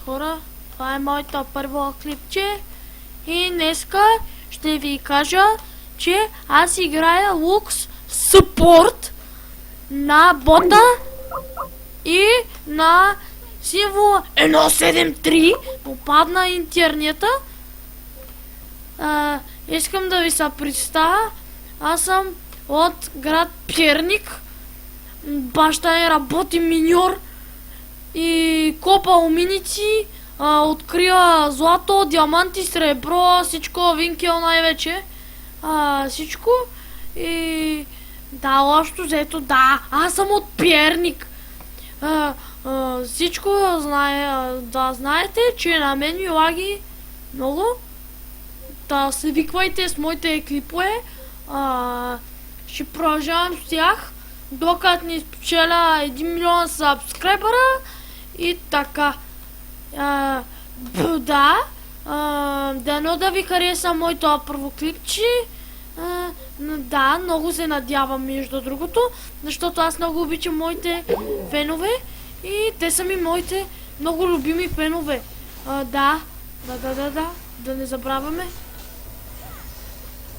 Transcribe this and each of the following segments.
хора, това е моето първо клипче и днеска ще ви кажа, че аз играя Lux Support на бота и на символа 173 попадна интернета. Искам да ви се представя. Аз съм от град Перник. Баща ми работи миньор и копа уминици, открива злато, диаманти, сребро, всичко, винкел най-вече. Всичко. И да, общо взето, да, аз съм от Перник. Всичко да знаете, че на мен ми лаги много. Да се виквайте с моите клипове. Ще продължавам с тях, докато ни спечеля 1 милион сабскрайбъра и така. Дано да ви хареса моето първо клипче. Да, много се надявам между другото, защото аз много обичам моите фенове и те са ми моите много любими фенове. Да не забравяме.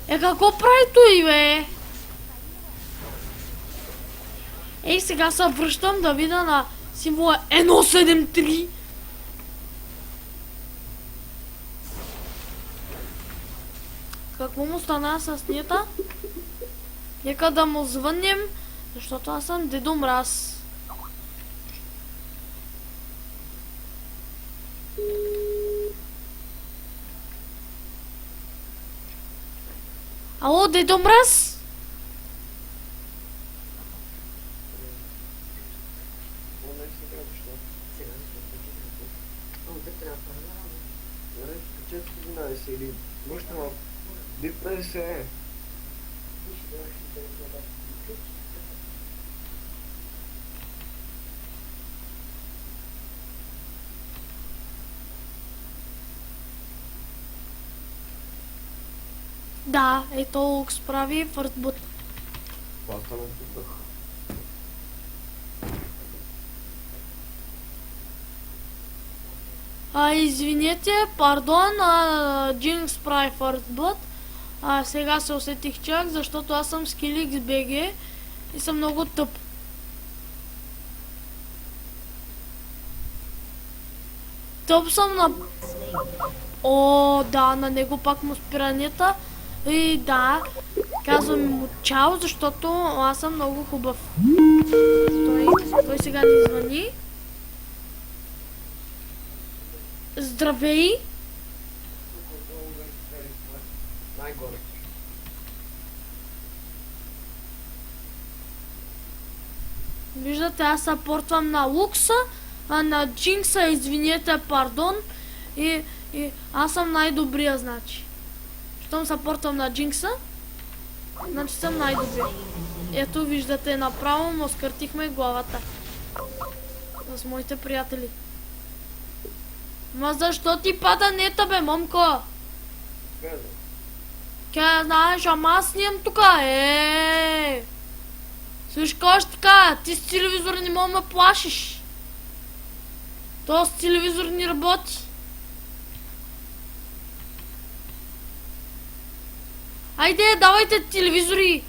Какво прави той, бе? Ей, сега се връщам да видя на символа 173. Какво му стана с нията? Нека да му звъннем, защото аз съм Дедо Мраз. Ало, Дедо Мраз? Да, ето Lux прави фъртбут. Извинете, пардон, Jinx прави фъртбут. Сега се усетих чак, защото аз съм Skillix BG и съм много тъп. Тъп съм на... О, да, на него пак му спира нета. И да, казвам му чао, защото аз съм много хубав. Той сега ни звъни. Здравей! Виждате, аз съпортвам на Лукса, а на Джинкса, извинете, пардон. И аз съм най-добрия, значи. Щом съпортвам на Джинкса, значи съм най-добрия. Ето, виждате, направо му скъртихме главата. С моите приятели. Ма защо ти пада нета, бе, момко? Ке, знаеш, ама аз снимам тука, Слушай, какво ще така? Ти с телевизор не мога ме плашиш. То с телевизор не работи. Айде, давайте телевизори.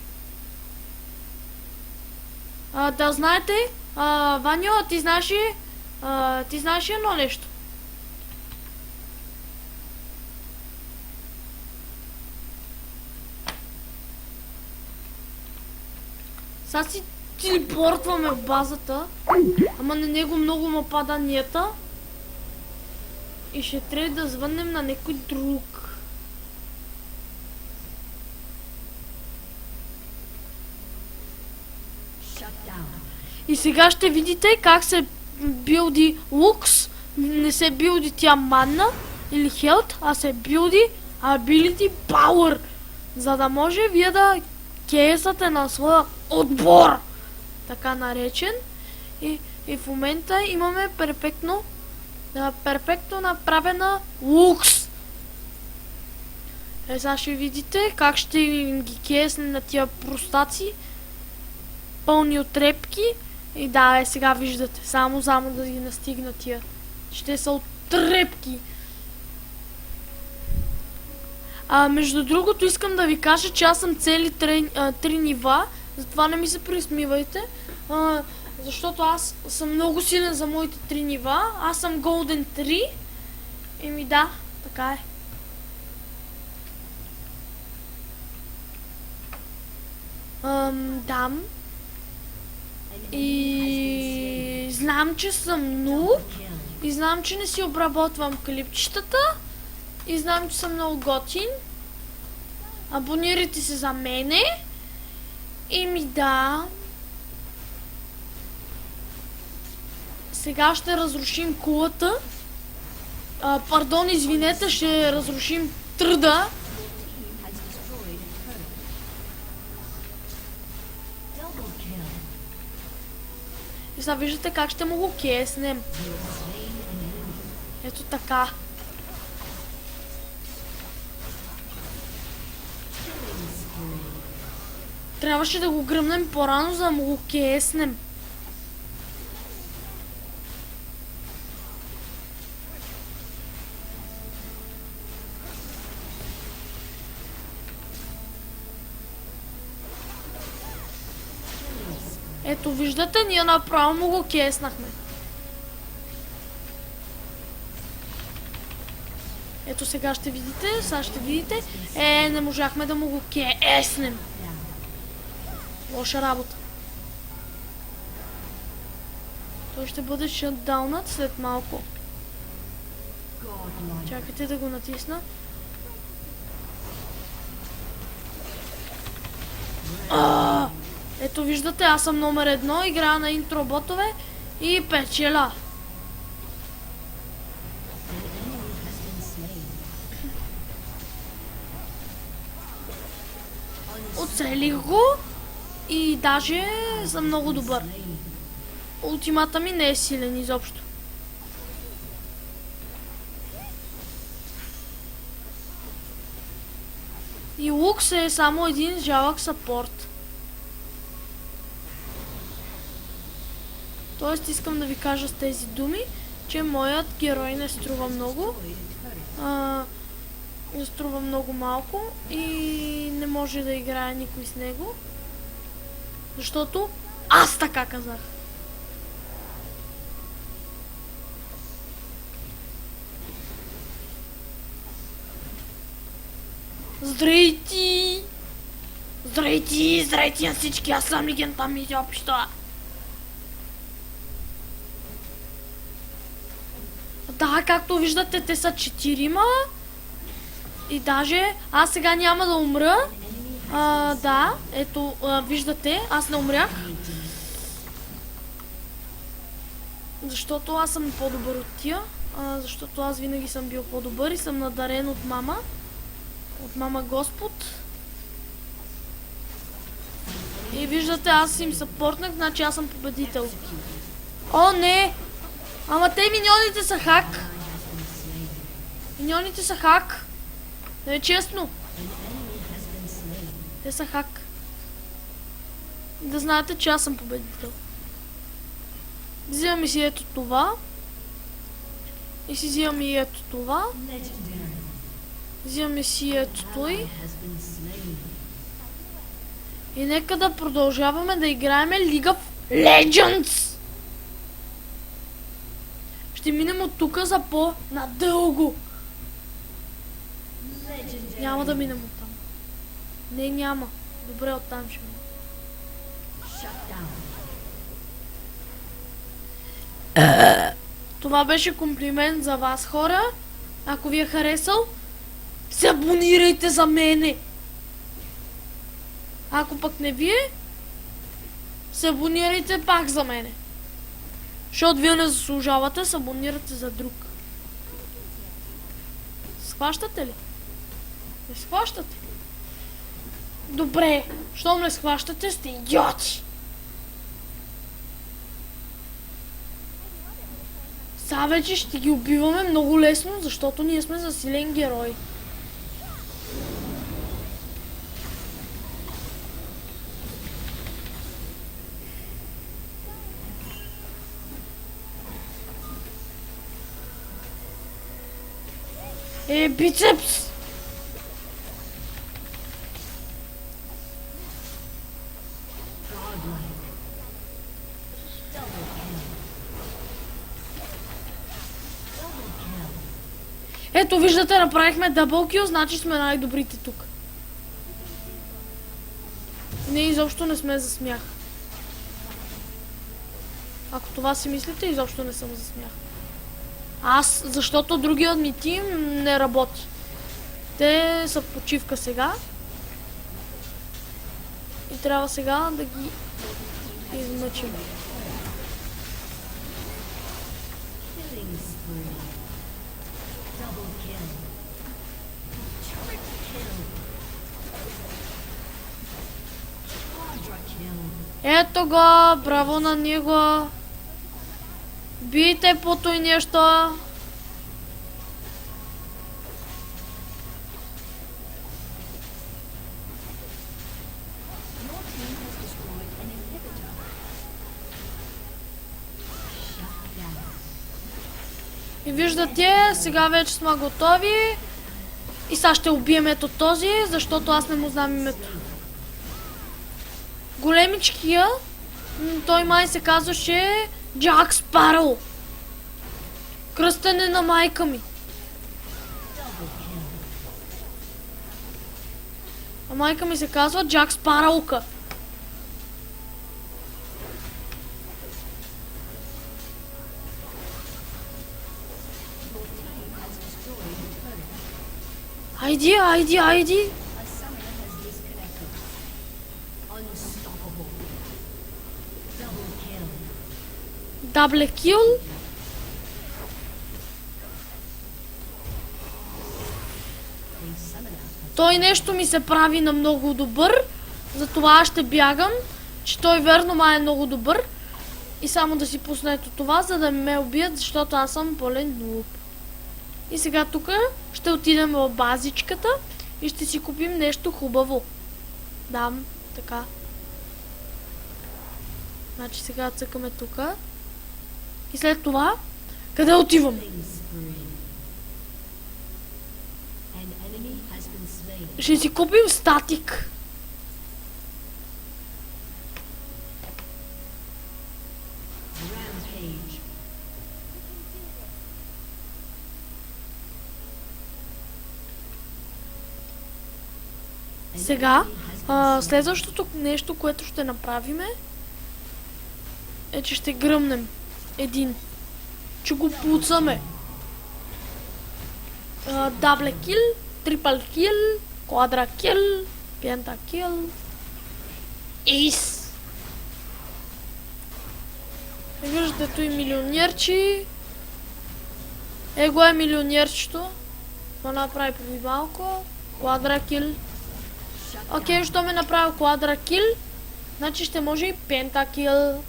Да знаете, Ваньо, ти знаеш едно нещо. Сега си телепортваме в базата, ама на него много му пада нията и ще трябва да звъннем на някой друг. И сега ще видите как се билди Lux, не се билди тя манна или health, а се билди ability power, за да може вие да кейсате на своя отбор, така наречен. И в момента имаме перфектно направена Lux. Сега ще видите как ще ги кейсне на тия простаци, пълни от репки. И да, сега виждате, само да ги настигна тия. Ще са от трепки. Между другото искам да ви кажа, че аз съм цели 3 нива, затова не ми се присмивайте, защото аз съм много силен за моите 3 нива. Аз съм Golden 3. Еми да, така е. Да. И знам, че съм нуб. И знам, че не си обработвам клипчетата. И знам, че съм много готин. Абонирайте се за мене. И ми да. Сега ще разрушим кулата. Пардон, извинете, ще разрушим тръда. И сега виждате как ще му го кеснем. Ето така. Трябваше да го гръмнем по-рано, за да му го кеснем. Ето виждате, ние направо му го кеснахме. Ето сега ще видите, сега ще видите. Не можахме да му го кеснем. Лоша работа. Той ще бъде шътдаунът след малко. Чакайте да го натисна. Ето виждате, аз съм номер 1, играя на интро ботове и печеля. Оцелих го и даже съм много добър. Ултимата ми не е силен изобщо. И Лукс е само един жалък съпорт. Тоест искам да ви кажа с тези думи, че моят герой не струва много. Не струва много малко и не може да играе никой с него. Защото аз така казах. Здрасти! Здрасти! Здрасти на всички! Аз съм легенда ми изобщо! Да, както виждате, те са 4. И даже аз сега няма да умра. Да, ето, виждате, аз не умрях. Защото аз съм по-добър от тия. Защото аз винаги съм бил по-добър и съм надарен от мама. От мама Господ. И виждате, аз им съпортнах, значи аз съм победител. О, не! Ама те миньоните са хак. Миньоните са хак. Не е честно. Те са хак. Да знаете, че аз съм победител. Взимаме си ето това. И си взимаме и ето това. Взимаме си ето той. И нека да продължаваме да играем League of Legends. Ще минем от тук за по-надълго. Няма да минем оттам. Не, няма. Добре, оттам ще минем. Това беше комплимент за вас, хора. Ако ви е харесал, се абонирайте за мене. Ако пък не вие, се абонирайте пак за мене. Защото вие не заслужавате, се абонирате за друг. Схващате ли? Не схващате? Добре, щом не схващате, сте идиоти. Сега вече ще ги убиваме много лесно, защото ние сме засилен герой. бицепс! Ето, виждате, направихме дабъл кил, значи сме най-добрите тук. Не, изобщо не сме за смях. Ако това си мислите, изобщо не съм за смях. Аз, защото другият ми тим не работи. Те са в почивка сега. И трябва сега да ги измъчим. Ето го, браво на него. Бийте по той нещо. И виждате, сега вече сме готови. И сега ще убием ето този, защото аз не му знам името. Големичкия, той май се казваше Джак Спароу. Кръстен е на майка ми. А майка ми се казва Джак Спароука. Айди! Дабле кил. Той нещо ми се прави на много добър. Затова аз ще бягам. Че той верно май е много добър. И само да си пусна ето това, за да ме убият, защото аз съм пълен нуб. И сега тук ще отидем в базичката и ще си купим нещо хубаво. Дам, така. Значи сега цъкаме тук. И след това, къде отивам? Ще си купим статик. Сега, следващото нещо, което ще направиме, е, че ще гръмнем един. Че го пуцаме. Дабле кил, трипл кил, квадра кил, пента кил. Ейс! Виждате той милионерчи. Его е милионерчето. Това направи преди малко. Квадра кил. Окей, що ме направил квадра кил, значи ще може и пента кил.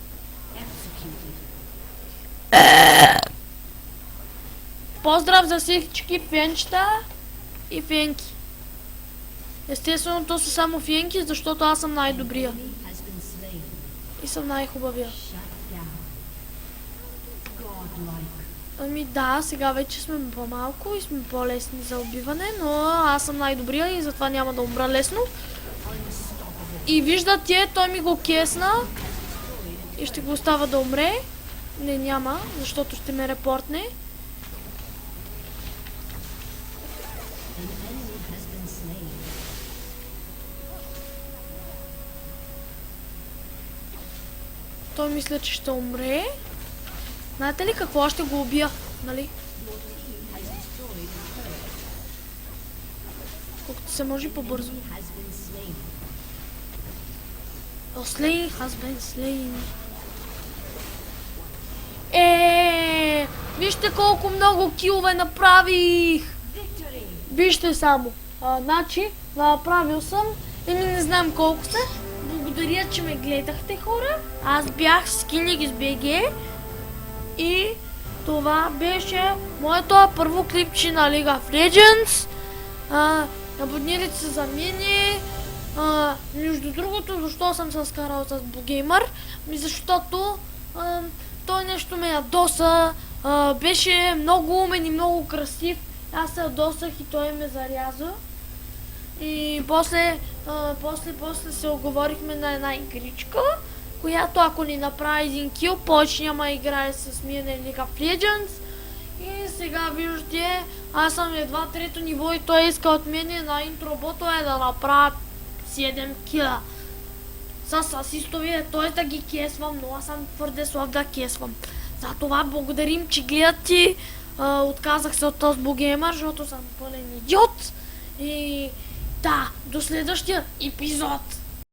Поздрав за всички фенчета и фенки. Естествено, то са само фенки, защото аз съм най-добрия. И съм най-хубавия. Ами да, сега вече сме по-малко и сме по-лесни за убиване, но аз съм най-добрия и затова няма да умра лесно. И виждате, той ми го кесна и ще го остава да умре. Не, няма, защото ще ме репортне. Той мисля, че ще умре. Знаете ли какво? Ще го убия, нали? Колкото се може по-бързо. Slain has been slain. Вижте колко много килове направих! Вижте само. Значи, направил съм. Не знам колко са. Благодаря, че ме гледахте, хора. Аз бях Skillix BG. И това беше моето първо клипче на League of Legends. Абонирайте се за мене. Между другото, защо съм се скарал с Bluegamer? Защото той нещо ме ядоса. Беше много умен и много красив. Аз се ядосах и той ме заряза. И после се оговорихме на една игричка, която ако ни направи един кил, повече няма играе с мен League of Legends. И сега виждате, аз съм едва трето ниво и той иска от мене на интробота да направя 7 кила. С асистове, т.е. да ги кесвам, но аз съм твърде слаб да кесвам. Затова благодарим, че гледате. Отказах се от този Богеймър, защото съм пълен идиот. И да, до следващия епизод.